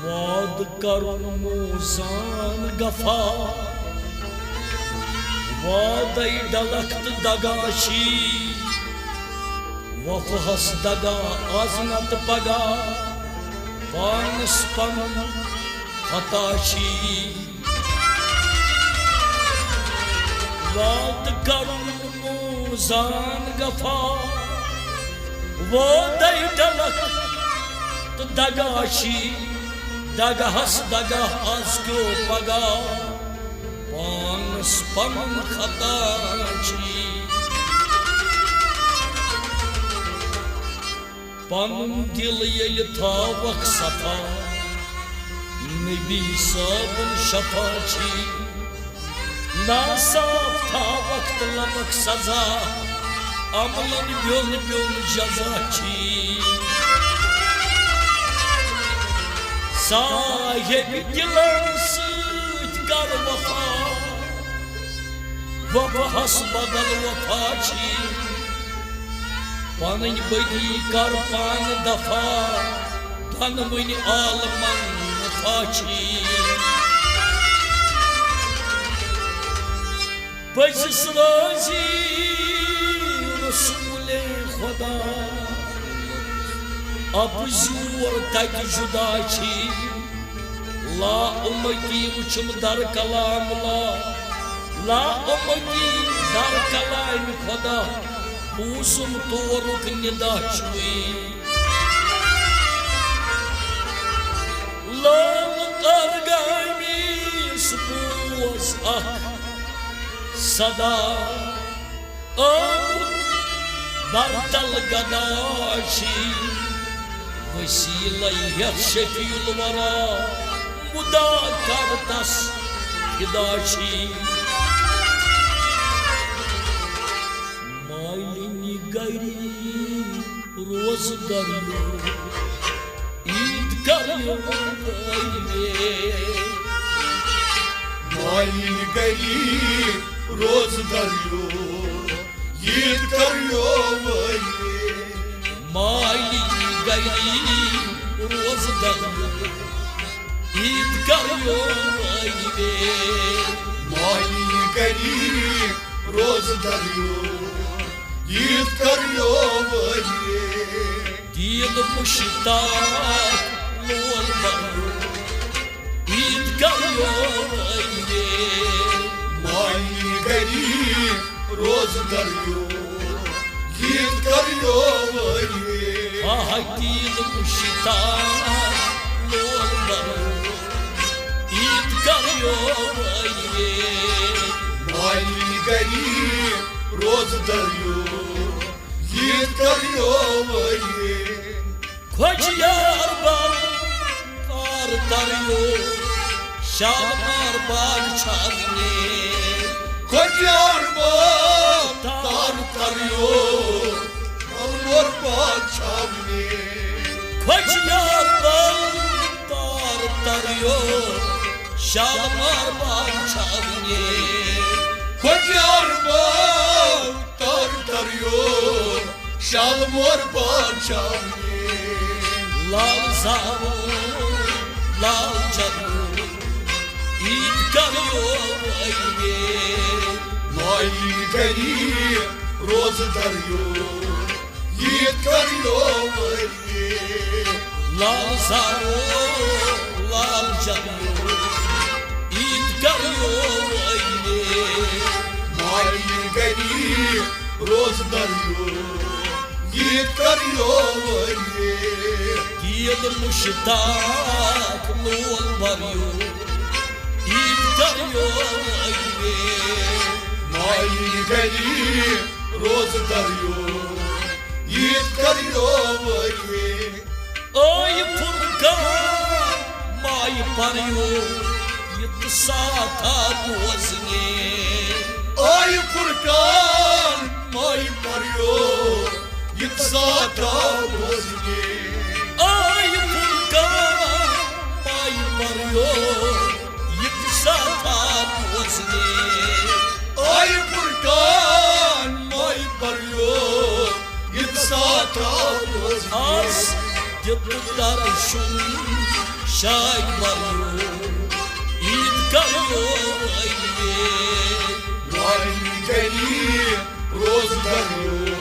वाद करुन मोजान गफा वादई डलख्त दगाशी वफहस दगा आजनत पगा पानस पन हताशी वाद करुन मोजान गफा वादई डलख्त दगाशी दगहस दगह आज क्यों पगा पानस पन खताशी पनुन दिल येल थावक सफा नबी साबुन शफाची नासाफ थावक तलबक सजा अमलन ब्योन ब्योन जजाची साहिब दिलन सत कर वफा वफहस बदल वफाची पन बदी कर पान दफा धन वन आलमन मुफाची बजिस राजी रसूल खुदा अब जोर तक जुदा छी ला उम्मती उचम दर कलाम ला उम्मती दर कलाम खुदा पूसुम तोरुक निदा छुई लाल करगामी स्पोस अख सदा आमुत बरतल गदाशी वसीला शफील वरा मुदा करतस हिदाशी मालिनी गरी रोज दरियो ईद करियो मालिनी गरी रोज दरियो ईद करियो मालिनी गरी रोज दरियो ईद करियो मालिनी गरी रोज दरियो ईद करियो दीद मुश्ताक लोल बरो ईद करियो मालिनी गरी रोज दरियो ईद करियो दीद मुश्ताक लोल बरो ईद करियो मालिनी गरी रोज दरियो ईद करियो खोज यार बार कार दरियो शालमार बाग छावने खोज यार बार कार दरियो शालमार बाग छावने खोज यार बार तार दरियो शालमार बाग छावने खोज यार बार तार दरियो शालमार बाग छावने लाल सारो लाल जरो ईद करियो मालिनी गरी रोज दरियो ईद करियो लाल सारो लाल जरो ईद करियो मालिनी गरी रोज दरियो ईद करियो दीद मुश्ताक लोल बरियो ईद करियो मालिनी गरी रोज दरियो ईद करियो ओय फुरकान माय परियो यत साथा बोझने ओय फुरकान माय परियो यत साथा बोझने ओय फुरकान माय परियो यत साथा बोझने ओय फुरकान माय परियो यत साथा बोझने आज जब दर्शन şahit varıyor, id karıyor ayve. Vay geli roz darıyor,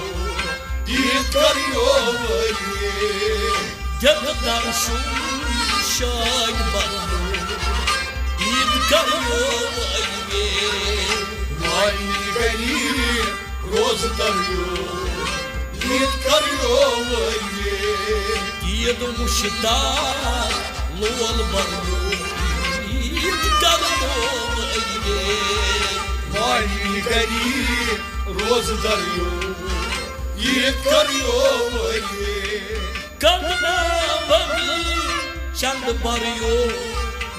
id karıyor ayve. Devletten şu şahit varıyor, id karıyor ayve. Vay geli roz darıyor, id karıyor ayve. Diyed muştar lol barıyor, id karıyor ayve. Vay geli roz darıyor, id karıyor ayve. Kadına bagi chand baryo,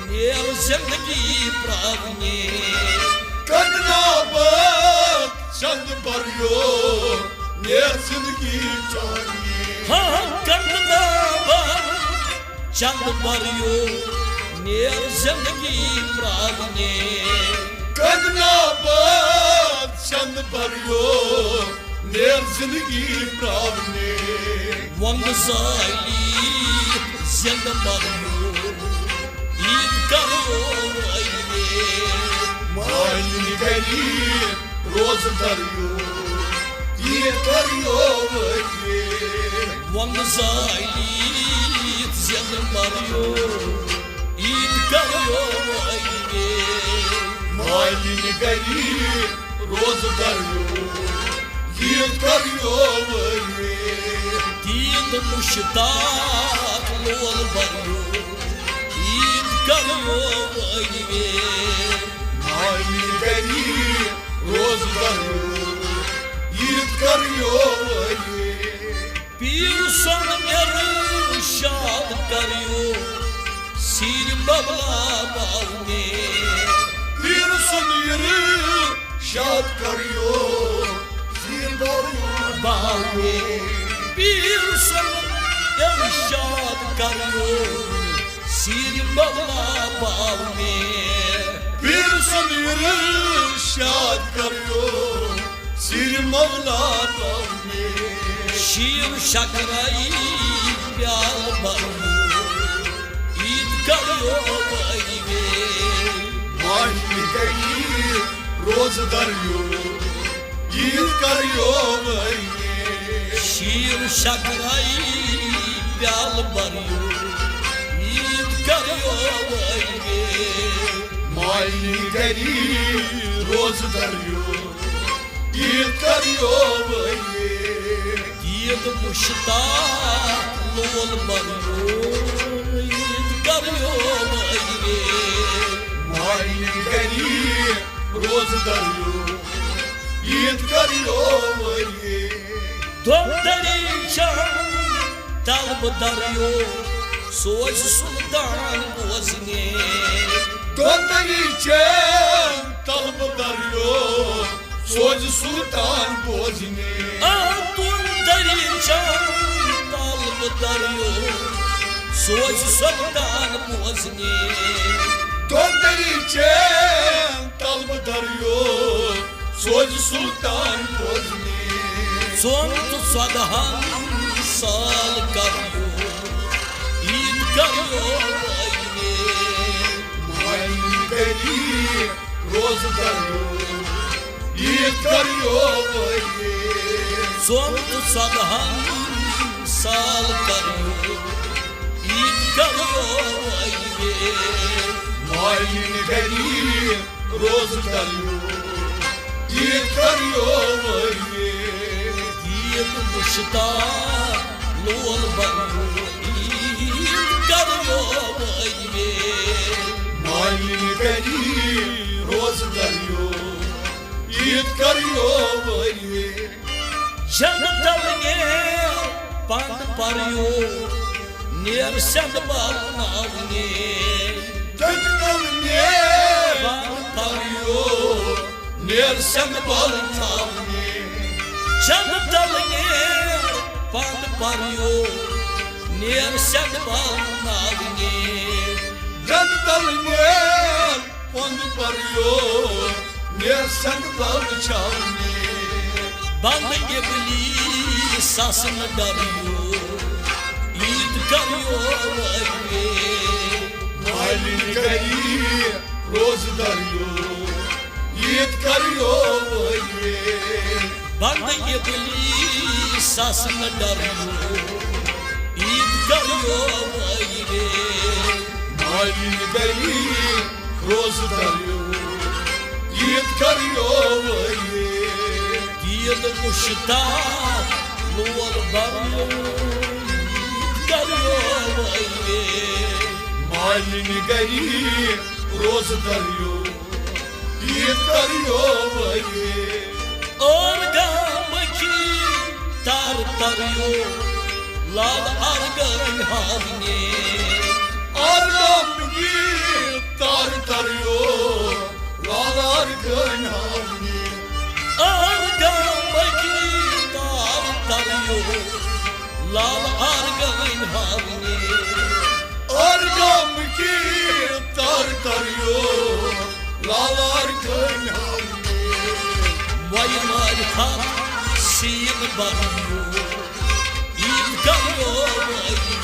ner zindagi pravne. Kadna bak chand baryo, ner zindagi chani. Ha kadına bagi chand baryo, ner zindagi pravne. Kadna bak chand baryo, ner zindagi pravne. Wang zali zind baryo, id karyo ayve. Mali geli roz daryo, id karyo ayve. Wang zali zind baryo, id karyo ayve. Mali geli roz daryo, id karyo ayve. Diyed muştak lol baryo, id karyo ayve. Mali geli roz daryo, id karyo ayve. Bir son yarışad karyo, sir babla bavne. Bir son yeri şad karyo, zir daryo Bavne bir son yarışad karyo, sir babla bavne. Bir son yeri şad karyo, zir mavla davne. Şiir şakrayı yal baryo, id karyo ayve. Mali geli roz daryo, id karyo ayve. Şiir şakrayı yal baryo, id karyo ayve. Mali geli roz daryo, id karyo ayve. Diyed muştak lol baryo, id karyo ayve. Mali geli roz daryo, id karyo ayve. Doktori çam talb daryo, soy sultan bozne. Dondariçem talb daryo, soz sultan bozne. Doktori çam talb daryo, soy sultan bozne. Dondariçem talb daryo, soz sultan bozne. Son tutsadhan sal karyo, id karyo ayve. Mali geli roz daryo, id karyo ayve. Son tutsadhan sal karyo, id karyo ayve. Mali geli roz daryo, id karyo ayve. Diyed muştak lol baryo, id karyo ayve. Mali geli roz daryo, id karyo ayve. Jantalge pand paryo, ner sand balnavne. Dönmemne Pand paryo, ner sen baltavne. jantalge pand paryo, ner sand balnavne. Jantalne pand paryo, ner sen baltavne. Band gebli sasın daryo, id karyo ayve. करी रोज दरियो ईद करियो बंद इबलीस सास न डरियो ईद करियो रे मालिन करी रोज दरियो ईद करियो ईद मुश्ताक लोर बरियो ईद करियो रे मालिन करी रोज दरियो ईद करियो और गाम की तार तरियो लाल अर्गन हारने और गाम की तार तरियो लाल अर्गन हारने और गाम की तार तरियो लाल अर्गन हारने और गाम की तार तरियो लाल अर्गन हारने वही मार खात सीन बनियो ईद करियो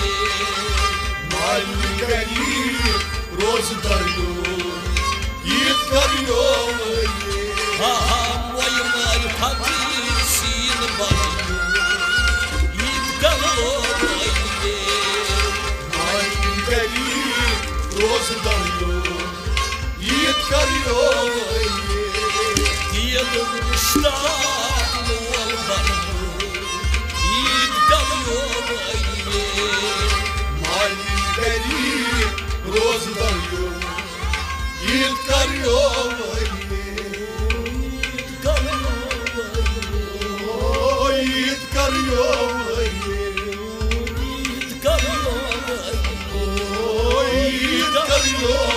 रे मालिन करी रोज दरियो ईद करियो वही मार खात सीन बनियो ईद करियो रे मालिन करी रोज दरियो ईद करियो ईद मुश्ताक लोर बनियो ईद करियो रे मालिन करी रोज दरियो ईद करियो ईद करियो ईद करियो